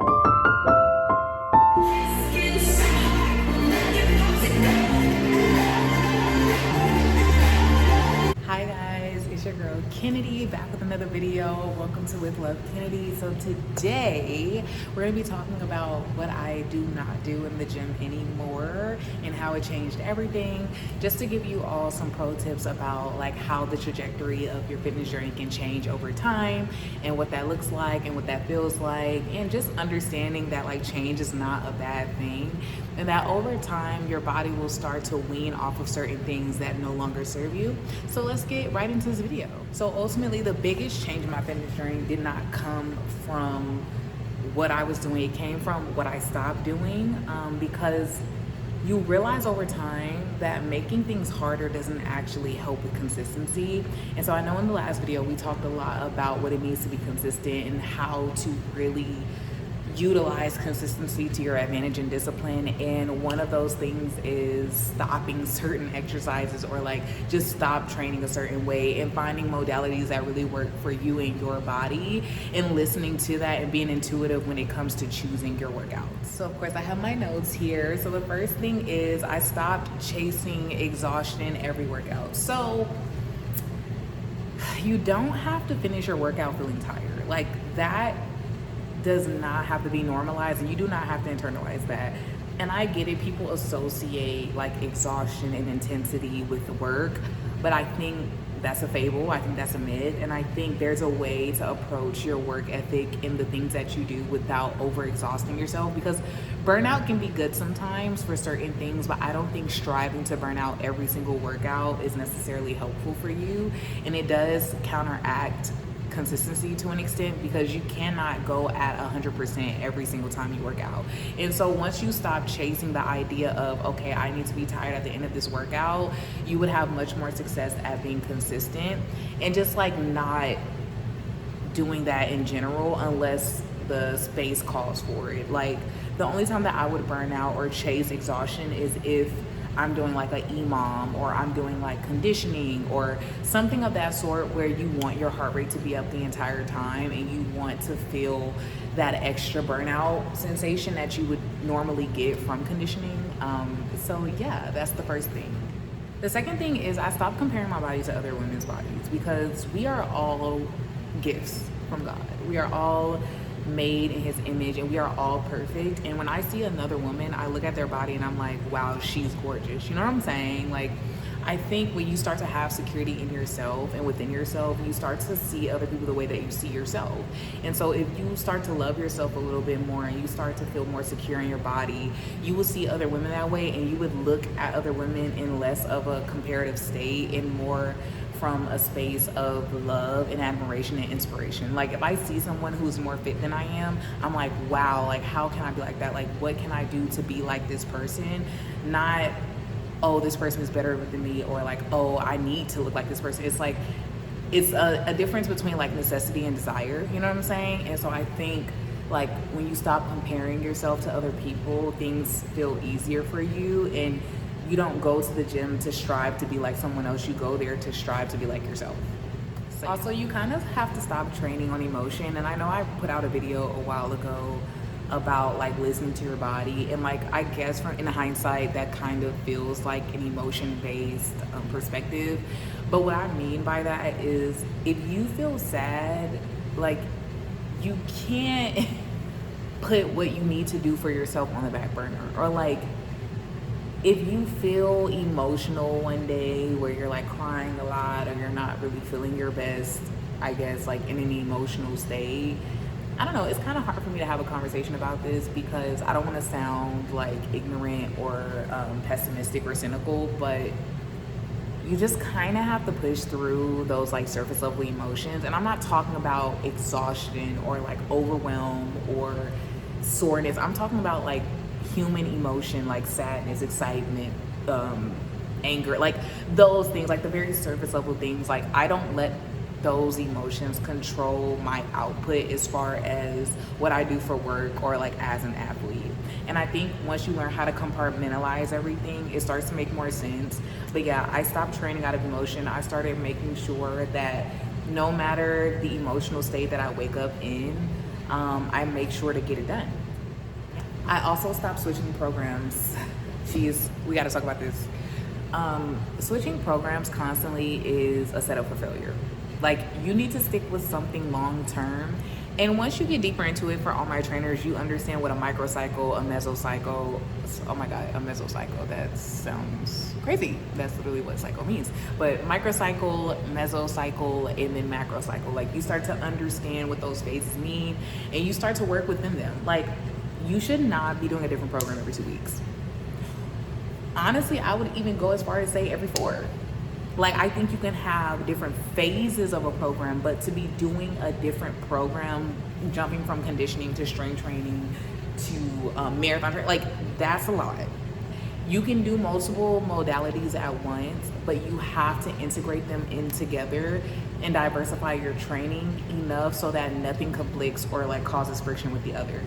Hi guys, it's your girl Kennedy back with another video. Welcome to With Love Kennedy. So today we're going to be talking about what I do not do in the gym anymore and how it changed everything, just to give you all some pro tips about like how the trajectory of your fitness journey can change over time and what that looks like and what that feels like, and just understanding that like change is not a bad thing and that over time your body will start to wean off of certain things that no longer serve you. So let's get right into this video. So ultimately the biggest change in my fitness journey did not come from what I was doing. It came from what I stopped doing, because you realize over time that making things harder doesn't actually help with consistency. And so I know in the last video we talked a lot about what it means to be consistent and how to really utilize consistency to your advantage and discipline, and one of those things is stopping certain exercises or like just stop training a certain way and finding modalities that really work for you and your body and listening to that and being intuitive when it comes to choosing your workouts. So of course I have my notes here. So the first thing is I stopped chasing exhaustion every workout. So you don't have to finish your workout feeling tired. Like that does not have to be normalized, and you do not have to internalize that. And I get it, people associate like exhaustion and intensity with work, but I think that's a fable. I think that's a myth, and I think there's a way to approach your work ethic in the things that you do without over exhausting yourself, because burnout can be good sometimes for certain things, but I don't think striving to burn out every single workout is necessarily helpful for you, and it does counteract consistency to an extent, because you cannot go at 100% every single time you work out. And so once you stop chasing the idea of, okay, I need to be tired at the end of this workout, you would have much more success at being consistent and just like not doing that in general unless the space calls for it. Like the only time that I would burn out or chase exhaustion is if I'm doing like an EMOM or I'm doing like conditioning or something of that sort, where you want your heart rate to be up the entire time and you want to feel that extra burnout sensation that you would normally get from conditioning. So yeah, that's the first thing. The second thing is I stopped comparing my body to other women's bodies, because we are all gifts from God. We are all made in his image and we are all perfect, and when I see another woman, I look at their body and I'm like, wow, she's gorgeous. You know what I'm saying? Like I think when you start to have security in yourself and within yourself, you start to see other people the way that you see yourself. And so if you start to love yourself a little bit more and you start to feel more secure in your body, you will see other women that way, and you would look at other women in less of a comparative state and more from a space of love and admiration and inspiration. Like if I see someone who's more fit than I am, I'm like, wow, like how can I be like that? Like what can I do to be like this person? Not, oh, this person is better than me, or like, oh, I need to look like this person. It's like, it's a difference between like necessity and desire, you know what I'm saying? And so I think like when you stop comparing yourself to other people, things feel easier for you, and you don't go to the gym to strive to be like someone else. You go there to strive to be like yourself. So, also, you kind of have to stop training on emotion. And I know I put out a video a while ago about like listening to your body, and like I guess from in hindsight that kind of feels like an emotion-based perspective. But what I mean by that is if you feel sad, like you can't put what you need to do for yourself on the back burner. Or like if you feel emotional one day where you're like crying a lot or you're not really feeling your best, I guess like in an emotional state, I don't know, it's kind of hard for me to have a conversation about this because I don't want to sound like ignorant or pessimistic or cynical, but you just kind of have to push through those like surface level emotions. And I'm not talking about exhaustion or like overwhelm or soreness. I'm talking about like human emotion, like sadness, excitement, anger, like those things, like the very surface level things. Like I don't let those emotions control my output as far as what I do for work or like as an athlete. And I think once you learn how to compartmentalize everything, it starts to make more sense. But yeah, I stopped training out of emotion. I started making sure that no matter the emotional state that I wake up in, I make sure to get it done. I also stopped switching programs. Jeez, we got to talk about this. Switching programs constantly is a setup for failure. Like, you need to stick with something long term. And once you get deeper into it, for all my trainers, you understand what a microcycle, a mesocycle, oh my God, a mesocycle, that sounds crazy. That's literally what cycle means. But microcycle, mesocycle, and then macrocycle. Like, you start to understand what those phases mean, and you start to work within them. Like, you should not be doing a different program every 2 weeks. Honestly, I would even go as far as say every 4. Like, I think you can have different phases of a program, but to be doing a different program, jumping from conditioning to strength training to marathon training, like, that's a lot. You can do multiple modalities at once, but you have to integrate them in together and diversify your training enough so that nothing conflicts or like causes friction with the other.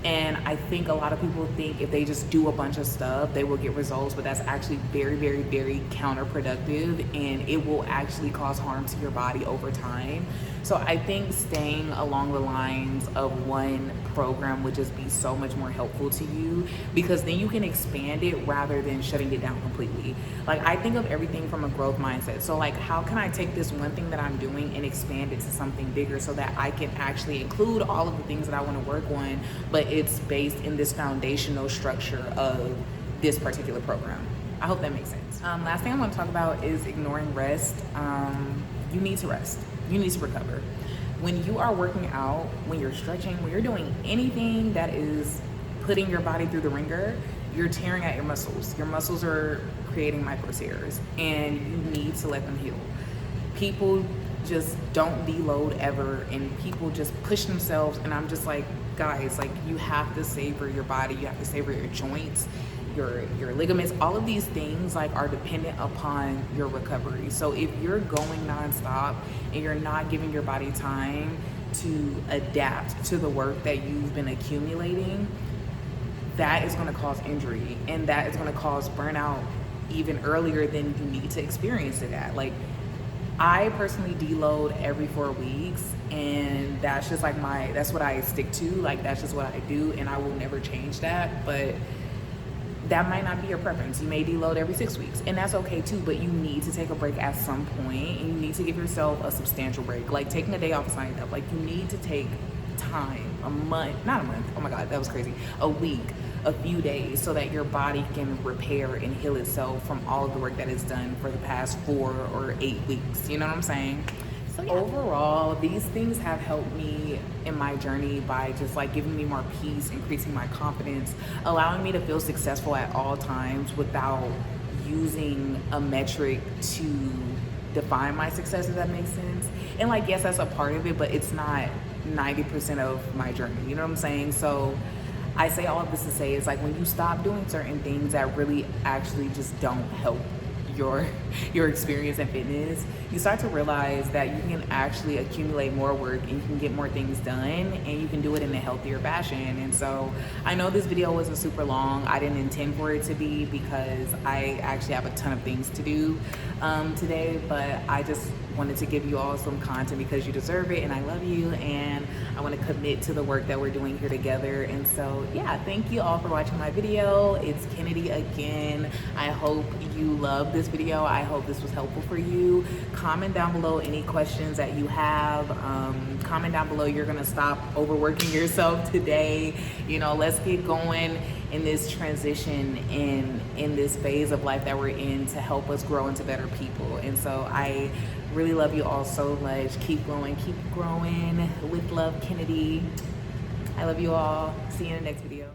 And I think a lot of people think if they just do a bunch of stuff, they will get results, but that's actually very, very, very counterproductive, and it will actually cause harm to your body over time. So I think staying along the lines of one program would just be so much more helpful to you, because then you can expand it rather than shutting it down completely. Like, I think of everything from a growth mindset. So like, how can I take this one thing that I'm doing and expand it to something bigger so that I can actually include all of the things that I want to work on, but it's based in this foundational structure of this particular program. I hope that makes sense. Last thing I want to talk about is ignoring rest. You need to rest. You need to recover. When you are working out, when you're stretching, when you're doing anything that is putting your body through the ringer, you're tearing at your muscles. Your muscles are creating micro tears, and you need to let them heal. People just don't deload ever, and people just push themselves, and I'm just like, guys, like, you have to savor your body, you have to savor your joints, your ligaments. All of these things like are dependent upon your recovery. So if you're going nonstop and you're not giving your body time to adapt to the work that you've been accumulating, that is going to cause injury, and that is going to cause burnout even earlier than you need to experience it at. Like, I personally deload every 4 weeks, and that's just like that's what I stick to. Like, that's just what I do, and I will never change that. But that might not be your preference. You may deload every 6 weeks, and that's okay too, but you need to take a break at some point, and you need to give yourself a substantial break. Like, taking a day off is not enough. Like, you need to take time, not a month, oh my God, that was crazy, a week, a few days, so that your body can repair and heal itself from all of the work that it's done for the past 4 or 8 weeks. You know what I'm saying? So yeah. Overall, these things have helped me in my journey by just like giving me more peace, increasing my confidence, allowing me to feel successful at all times without using a metric to define my success, if that makes sense. And like, yes, that's a part of it, but it's not 90% of my journey. You know what I'm saying? So I say all of this to say is, like, when you stop doing certain things that really actually just don't help your experience in fitness, you start to realize that you can actually accumulate more work and you can get more things done, and you can do it in a healthier fashion. And so I know this video wasn't super long. I didn't intend for it to be, because I actually have a ton of things to do today, but I just wanted to give you all some content because you deserve it, and I love you, and I want to commit to the work that we're doing here together. And so yeah, thank you all for watching my video. It's Kennedy again. I hope you love this video. I hope this was helpful for you. Comment down below any questions that you have. Comment down below, you're gonna stop overworking yourself today. You know, let's get going in this transition, in this phase of life that we're in, to help us grow into better people. And so I really love you all so much. Keep growing, keep growing. With love, Kennedy. I love you all. See you in the next video.